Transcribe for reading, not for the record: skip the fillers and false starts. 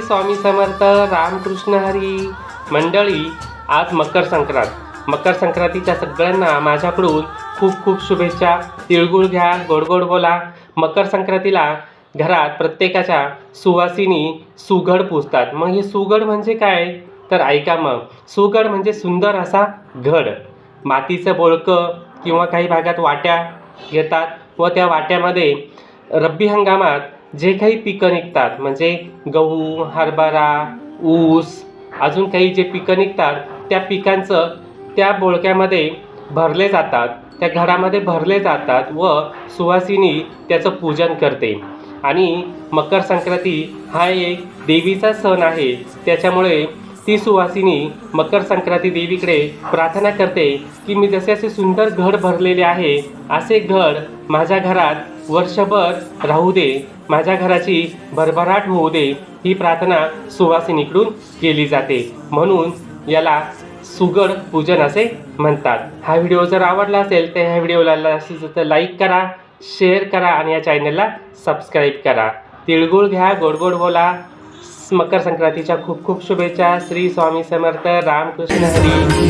स्वामी समर्थ रामकृष्ण हरी मंडळी, आज मकर संक्रांत. मकर संक्रांतीच्या सगळ्यांना माझ्याकडून खूप खूप शुभेच्छा. तिळगुळ घ्या, गोड गोड बोला. मकर संक्रांतीला घरात प्रत्येकाच्या सुवासिनी सुगड पुजतात. मग हे सुगड म्हणजे काय तर ऐका मग. सुगड म्हणजे सुंदर असा घड, मातीचं बोळकं किंवा काही भागात वाट्या घेतात व त्या वाट्यामध्ये रब्बी हंगामात जे काही पिकं निघतात म्हणजे गहू, हरभरा, ऊस, अजून काही जे पिकं निघतात त्या पिकांचं त्या बोळक्यामध्ये भरले जातात, त्या घडामध्ये भरले जातात व सुवासिनी त्याचं पूजन करते. आणि मकर संक्रांती हा एक देवीचा सण आहे, त्याच्यामुळे ती सुवासिनी मकर संक्रांती देवीकडे प्रार्थना करते की मी जसे असे सुंदर घड भरलेले आहे असे घड माझ्या घरात वर्षभर राहू दे, माझ्या घराची भरभराट होऊ दे, ही प्रार्थना सुवासिनीकडून केली जाते. म्हणून याला सुगड पूजन असे म्हणतात. हा व्हिडिओ जर आवडला असेल तर ह्या व्हिडिओला लाईक करा, शेअर करा आणि या चॅनलला सबस्क्राईब करा. तिळगुळ घ्या, गोड गोड बोला. मकर संक्रांतीच्या खूप खूप शुभेच्छा. श्री स्वामी समर्थ रामकृष्ण हरी.